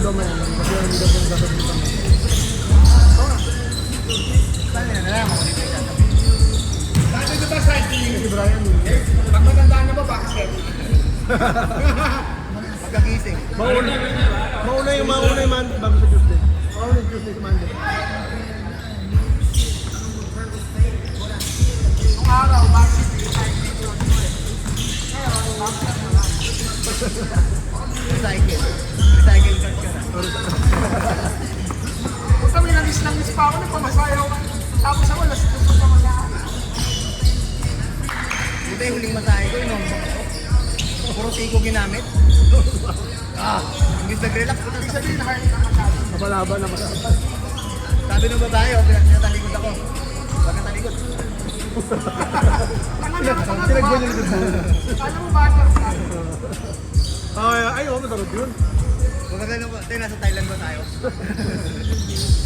daw man yan. Kasi hindi daw kung sasabihin kami. Saan na lang ako dito siya? Dati ito ba sighting? Si Brian. Pag matandaan na ba, bakit siya? Pagkagising. Mauna yung Monday bago sa Tuesday. Mauna yung Tuesday sa Monday. Nung araw, bakit yung sighting yun? Recycle card ka na. Basta may langis pa ako, nagpamasayaw ka. Tapos ako, last ko pa masayaw. Ito yung huling masahe ko, yun. Puro tiko ginamit. Imbis nag-relax ko Ibig sabihin, hard na masyado. Napalaban na masarap. Sabi ng babae, pinatalikod ako. Bakit talikod? Sinagbo niya nito. Alam mo, butterfly. Ay, oo, masarap yun. Kung kagano ko, tayo nasa Thailand ba tayo?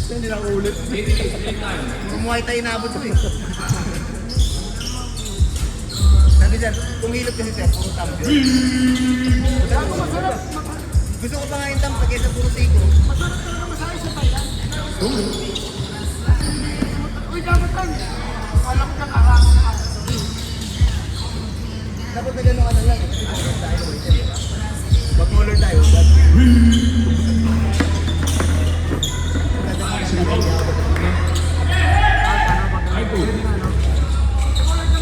Hindi na ako ulit. Kumuhay tayo inabot ko eh. Sabi dyan, kung hilot kasi sir, puro tambyo. Ako masarap. Gusto ko pa nga yung tambyo kaysa puro tiko. Masarap talaga masahe sa Thailand. Uy, dapat lang. Alam ko kang arami na ako. Dapat na gano'n ka na lang eh. Mag-color tayo.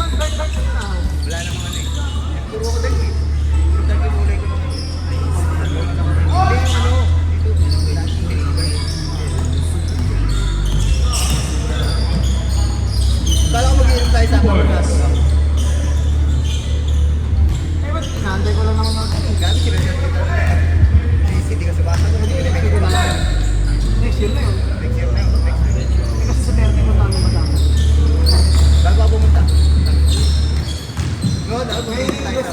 Wala namang ano eh. Puro ko dahil eh. Puro dahil yung kulay ko naman. Hindi yung ano. Kala ko mag-iinom tayo sa mga. Eh, ba't inaantay ko lang naman ako? Gabi sila siya kita. Hindi ka subasa ko. Hindi ko na lang. Next year na yun. Next year na yun. Next year. Eh, kasi sa 30 mo namin madami. Bago ako pumunta. No, dapat May guest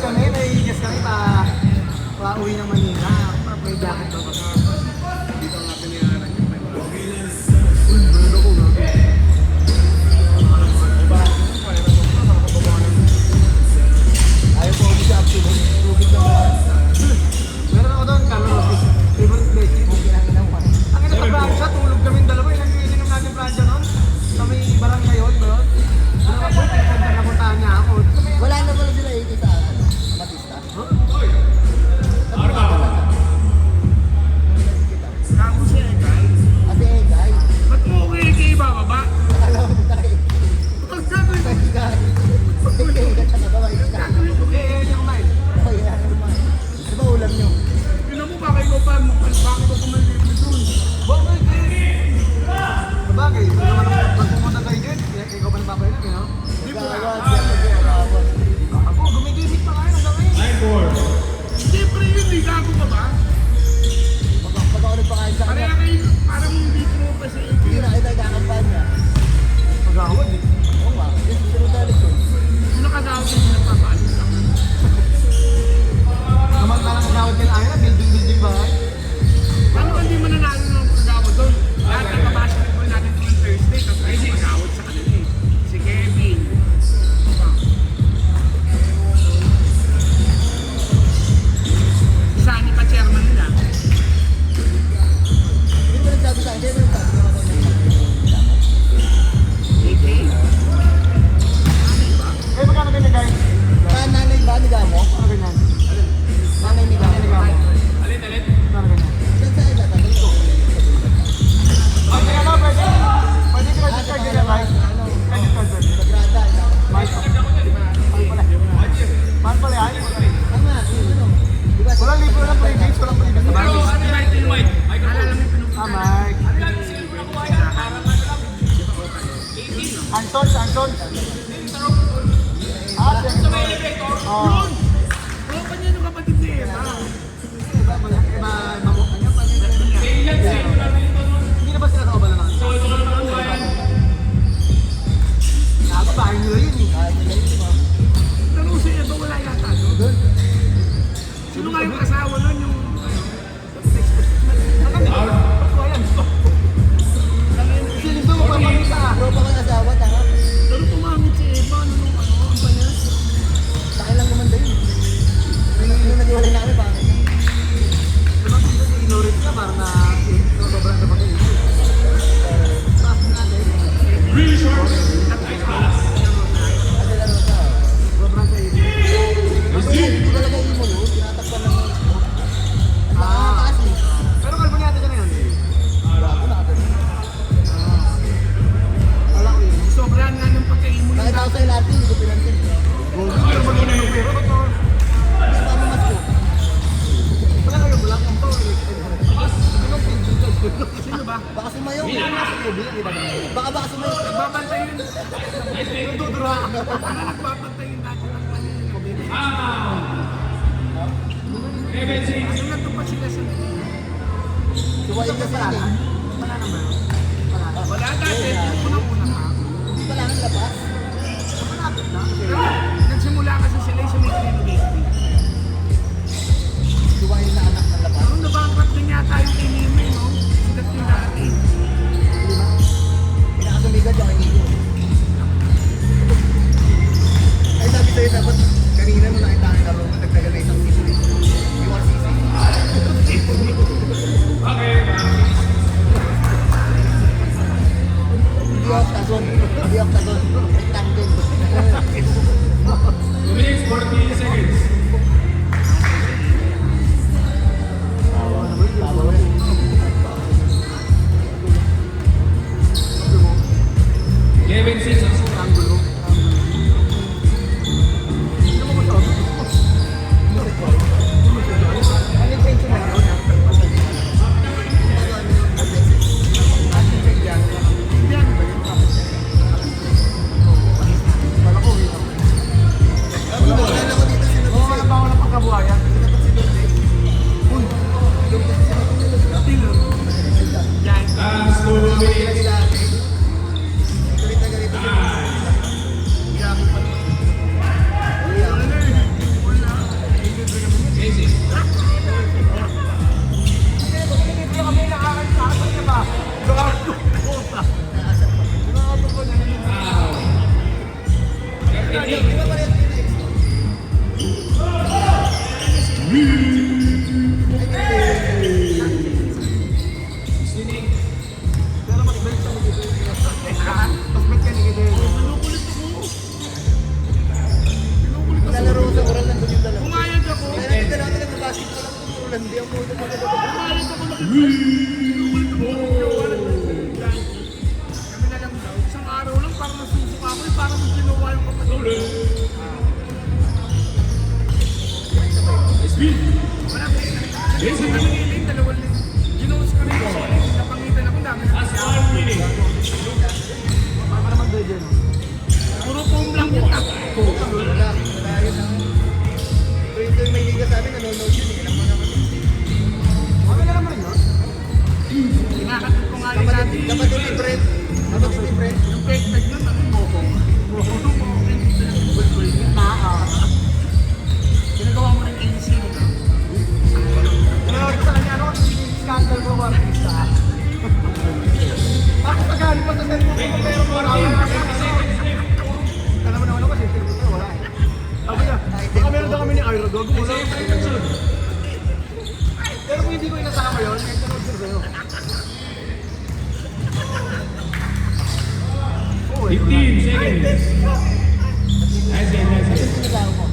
kami pa uwi ng Manila. May jacket ba ba? dito ang atin niya. Meron ko na. Ayaw po ako sa absolute. Tubig na ba? Meron ako doon, Carlos. Favorite place. Ang ina sa Pransya, tulog kami dalawa. Ilang ininom natin Pransya noon. Sa may barangay yun ba yun? Ano ka po, pinagkanda na puntahan niya ako. Wala na pala sila 80 sa Batista. Kako siya eh, guys. Ate guys. Ba't mo ko kay ibababa? Akala ko tayo. Pag gagawin ko, Guys. Guys ka na ba? gagawin ko Eh, kay yung kumain. Oh, yan naman. Di ba ulam nyo? Yun mo, baka ikaw pa, bakit ko pumalit mo dun? Bakit eh? Sabagay, ito naman pag pumunta kayo dyan, ikaw pa nagpapailan, you know? Nagkakawas yan. Nagkakawas. Ako, gumigising pa kayo, nasa kayo. Siyempre yun, di gago ka ba? Pag ako nagpakain sa Kaya kanya, kayo, parang hindi ko pa sa hindi na kita ikakampanya niya. Mag-ahawad eh. Oo nga. Yes, pero dahil yun. Kung nakagawin ko nagpapaalit lang. Naman parang nagawad ka na ayaw na, building ba? Paano kung hindi mo nanalo ng pagkawad doon? Lahat ng babasketball natin tuwing Thursday, tapos ay pagkawad sa kanila eh. Si Kevin. Si Sunny pa chairman nila. Hindi mo nagsabi sa akin. Hindi mo nagsabi naman ako ng AK. Eh, magkano ganyan guys? nanay ba ni Gamo? Ano ganyan? Nanay ni Gamo. Ano ganyan? Magkano ganyan? Saan sa ila? Tatanong ko. Okay, ano, pwede? Pwede credit card ganyan, guys? Credit card pwede. Sagrada. Mahal pala. Mahal pala yan? Ano nga? Ano? Di ba? Walang libre, walang pre-games, walang pre-games na Pero bagay. ano right in white? Alala mo yung pinunta. Ah, Mike. Anton, Anton. Ah, oh. Oo, kanya yung kapatid ni Eva. Hindi na ba sila sa kabala naman? Ako, bahay nila yun eh. Pero si Eva wala yata doon. Sino nga yung asawa nun yung... Siling doon, magpapamita ka. Tropa ko asawa, tanga. Pero tumangit si Eva ano nung ano, ang ba niya? Sa akin lang naman din. Nung nag-iwalay na kami, bakit? Diba, si Inorit ka, parang na Sino ba? Baka sumayaw. Baka sumayaw. Nagbabantay yun. Tutudura. Nagbabantay yun dati ng Yung natupad sila sa Suwayin kasi yun eh. Wala naman. wala dati, yung unang-una ka. Hindi pa lang ang labas. Malapit na. Nagsimula kasi sila yung sa may Trinity. Suwayin na anak ng labas. Nung nabankrat din yata yung Inime, no? Sigat yung dati. Pinakasumigad yung inigo. Ay sabi sa'yo dapat kanina nung nakita ang laro mo, nagtagal na isang sisi. You are sisi. Hindi octagon. Hindi octagon. Rectangle. 2 minutes, 40 seconds. Bawa rin. 11 seconds. Angulo. Sino mo ito? Ano yung pension mo? Yan ba yun? Wala ko. Naalala ko dito si Oo, wala pa ako ng pagkabuhayan. Tilo. Yan. Last 2 minutes. Galit na galit na. Easy. Hindi kami nakakasakot niya ba? Gago. Puta. Nakakasakot ko na yun. Di ba parehas kayo na expo? Pero mas bait sa mga mas bait ka ni Gide. Nalaro sa oral nandun yung dalawa. Pumayag ako. Kaya nakita natin nag-basketball ako kung puro landi ang puto pa nito. Pumayag ako na kami na lang daw. Isang araw lang parang nasusuka ako. Parang may ginawa yung kapatid. Speed. Wala pa yun. Kasi kami nilin, dalawang lin. Ginuwas ko rin yung solid. Napangitan ako, dami na Last kasi. 1 minute. Baka naman doon dyan. Puro foam lang kita. Wala yun ang... Pero ito yung may liga sa amin, nanonood yun eh. Alam mo naman. Kami na naman yun. Kinakatid ko nga rin natin. Kapatid ni Fred. Kapatid ni Fred. Yung peg-peg nun, ano yung mokong? Mokong. Ginagawa mo ng AC mo ka. Nanonood sa kanya, ano? Scandal ko ba? Bakit pagkali pa sa cellphone ko? Pero wala ako. Alam mo naman ako kasi cellphone ko wala eh. Sabi niya, baka meron daw kami ni Ira Dog. Wala. Pero kung hindi ko inasama yun, kahit nanood ko sa'yo. Oo, 15 seconds. That's it, that's it. Sinigaw mo.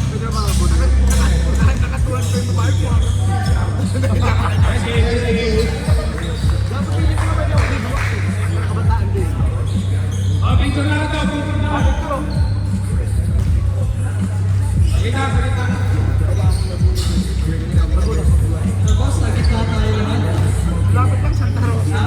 pwede naman ako. Nakatuwan ko yung babae ko. That's it. Dapat hindi ko naman yung libuwak eh. Kabataan din. Oh, picture na ito, picture na. Bakit ko? Kita, kita. Lapit lang Santa Rosa.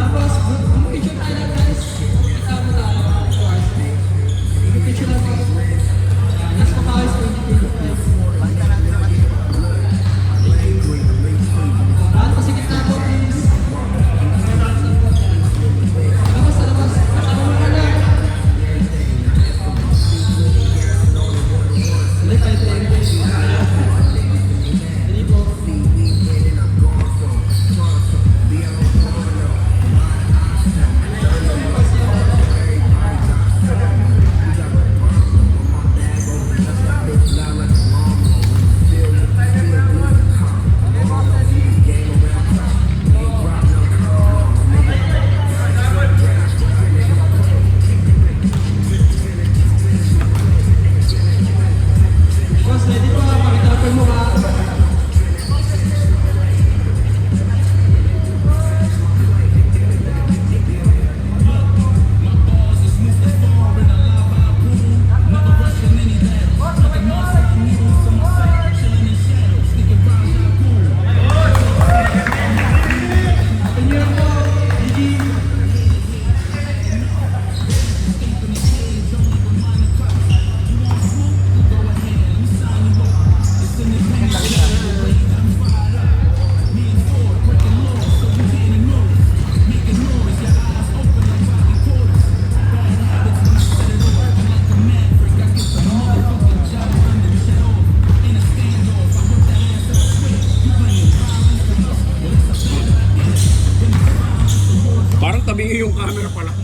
camera pala.